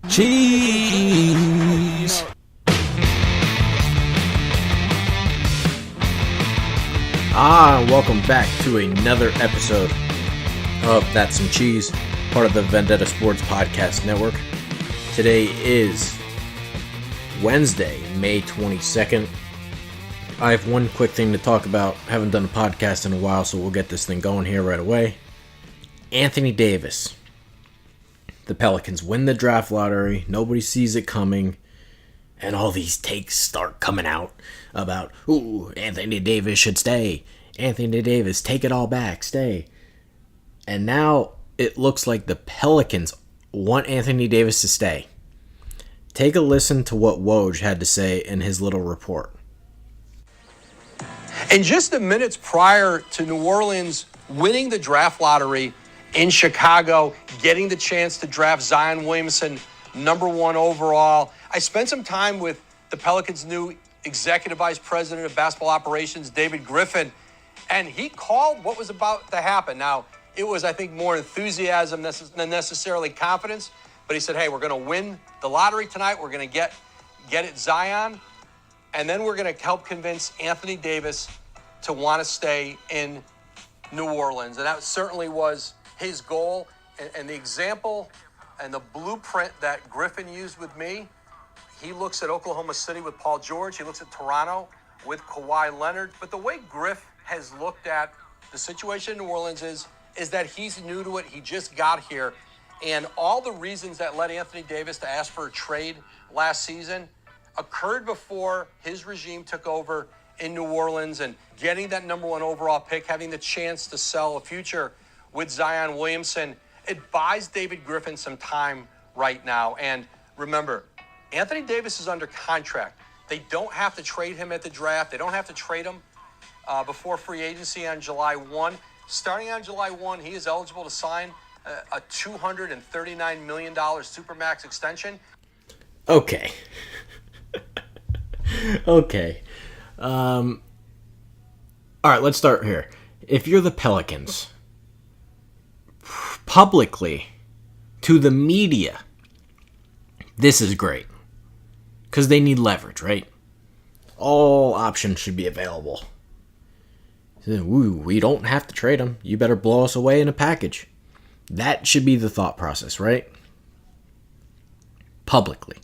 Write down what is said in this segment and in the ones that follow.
Cheese. Welcome back to another episode of That's Some Cheese, part of the Vendetta Sports Podcast Network. Today is Wednesday, May 22nd. I have one quick thing to talk about. I haven't done a podcast in a while, so we'll get this thing going here right away. Anthony Davis. The Pelicans win the draft lottery. Nobody sees it coming. And all these takes start coming out about, ooh, Anthony Davis should stay. Anthony Davis, take it all back, stay. And now it looks like the Pelicans want Anthony Davis to stay. Take a listen to what Woj had to say in his little report. In just the minutes prior to New Orleans winning the draft lottery in Chicago, getting the chance to draft Zion Williamson, number 1 overall, I spent some time with the Pelicans' new executive vice president of basketball operations, David Griffin, and he called what was about to happen. Now, it was, I think, more enthusiasm than necessarily confidence, but he said, hey, we're going to win the lottery tonight. We're going to get it Zion, and then we're going to help convince Anthony Davis to want to stay in New Orleans. And that certainly was his goal, and the example and the blueprint that Griffin used with me. He looks at Oklahoma City with Paul George. He looks at Toronto with Kawhi Leonard. But the way Griff has looked at the situation in New Orleans is that he's new to it. He just got here. And all the reasons that led Anthony Davis to ask for a trade last season occurred before his regime took over in New Orleans, and getting that number 1 overall pick, having the chance to sell a future with Zion Williamson, it buys David Griffin some time right now. And remember, Anthony Davis is under contract. They don't have to trade him at the draft. They don't have to trade him before free agency on July 1. Starting on July 1, he is eligible to sign a $239 million Supermax extension. Okay. Okay. All right, let's start here. If you're the Pelicans, publicly, to the media, this is great. Because they need leverage, right? All options should be available. Ooh, we don't have to trade them. You better blow us away in a package. That should be the thought process, right? Publicly.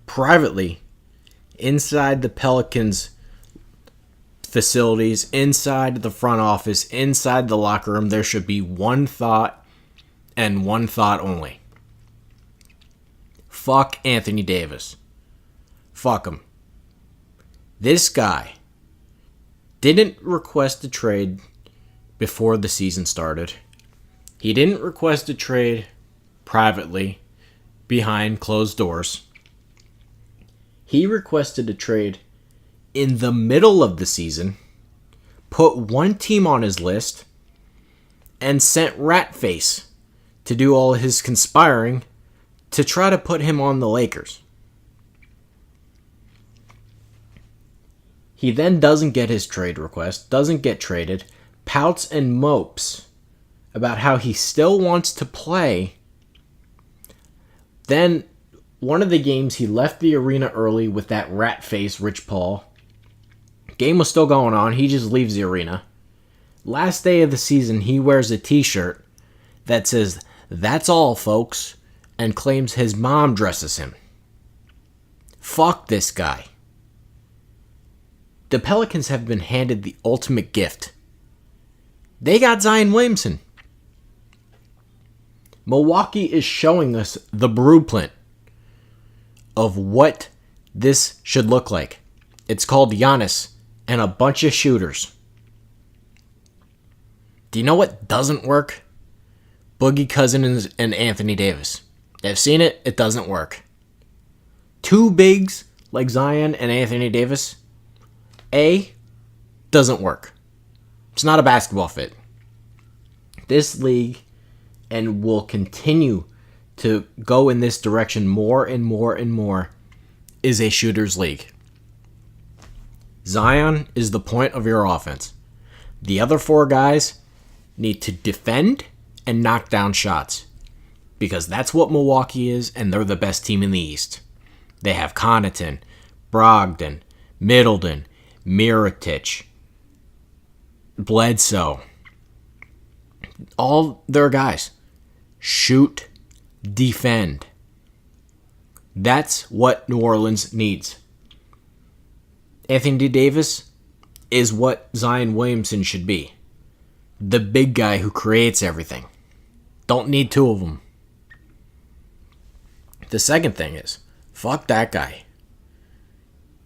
Privately, inside the Pelicans facilities, inside the front office, inside the locker room, there should be one thought and one thought only. Fuck Anthony Davis. Fuck him. This guy didn't request a trade before the season started. He didn't request a trade privately behind closed doors. He requested a trade in the middle of the season, put one team on his list, and sent Ratface to do all his conspiring to try to put him on the Lakers. He then doesn't get his trade request, doesn't get traded, pouts and mopes about how he still wants to play. Then, one of the games, he left the arena early with that rat face, Rich Paul. Game was still going on. He just leaves the arena. Last day of the season, he wears a t-shirt that says, "That's all, folks," and claims his mom dresses him. Fuck this guy. The Pelicans have been handed the ultimate gift. They got Zion Williamson. Milwaukee is showing us the blueprint of what this should look like. It's called Giannis and a bunch of shooters. Do you know what doesn't work? Boogie Cousins and Anthony Davis. I've seen it. It doesn't work. Two bigs like Zion and Anthony Davis, doesn't work. It's not a basketball fit. This league, and will continue to go in this direction more and more and more, is a shooter's league. Zion is the point of your offense. The other four guys need to defend and knock down shots. because that's what Milwaukee is, and they're the best team in the East. They have Connaughton, Brogdon, Middleton, Mirotic, Bledsoe. All their guys. Shoot, defend. That's what New Orleans needs. Anthony Davis is what Zion Williamson should be. The big guy who creates everything. Don't need two of them. The second thing is, fuck that guy.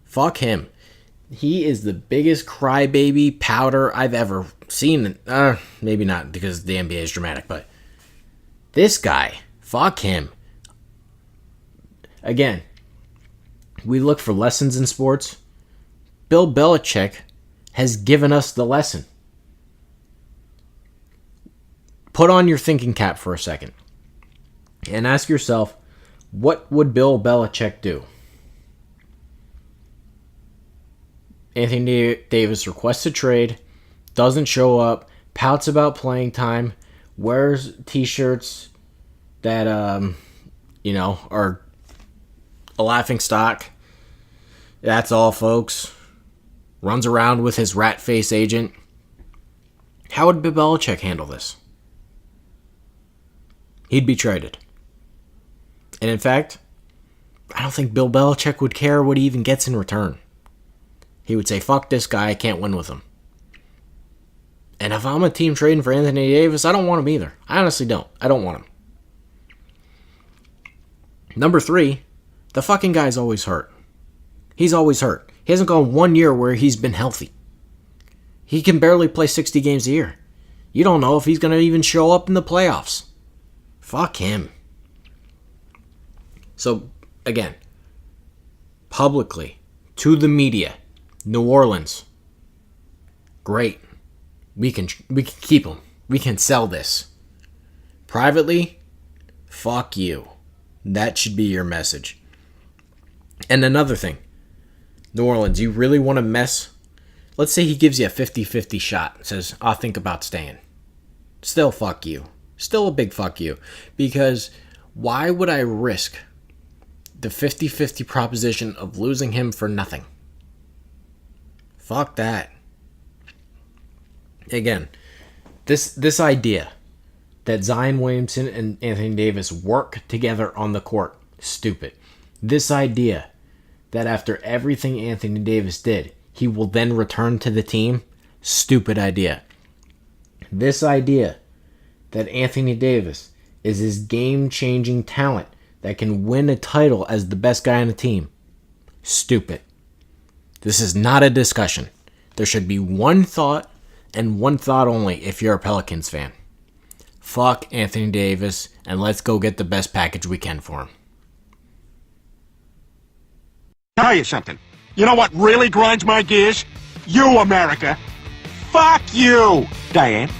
Fuck him. He is the biggest crybaby powder I've ever seen. Maybe not because the NBA is dramatic, but this guy, fuck him. Again, we look for lessons in sports. Bill Belichick has given us the lesson. Put on your thinking cap for a second and ask yourself, what would Bill Belichick do? Anthony Davis requests a trade, doesn't show up, pouts about playing time, wears t-shirts that, are a laughing stock. That's all, folks. Runs around with his rat face agent. How would Bill Belichick handle this? He'd be traded. And in fact, I don't think Bill Belichick would care what he even gets in return. He would say, fuck this guy, I can't win with him. And if I'm a team trading for Anthony Davis, I don't want him either. I honestly don't. I don't want him. Number 3, the fucking guy's always hurt. He's always hurt. He hasn't gone 1 year where he's been healthy. He can barely play 60 games a year. You don't know if he's going to even show up in the playoffs. Fuck him. So, again, publicly, to the media, New Orleans, great. We can keep him. We can sell this. Privately, fuck you. That should be your message. And another thing, New Orleans, you really want to mess? Let's say he gives you a 50-50 shot and says, I'll think about staying. Still fuck you. Still a big fuck you. Because why would I risk the 50-50 proposition of losing him for nothing? Fuck that. Again, this idea that Zion Williamson and Anthony Davis work together on the court, stupid. This idea that after everything Anthony Davis did, he will then return to the team, stupid idea. This idea that Anthony Davis is his game-changing talent that can win a title as the best guy on the team, stupid. This is not a discussion. There should be one thought and one thought only if you're a Pelicans fan. Fuck Anthony Davis and let's go get the best package we can for him. Tell you something. You know what really grinds my gears? You, America. Fuck you, Diane.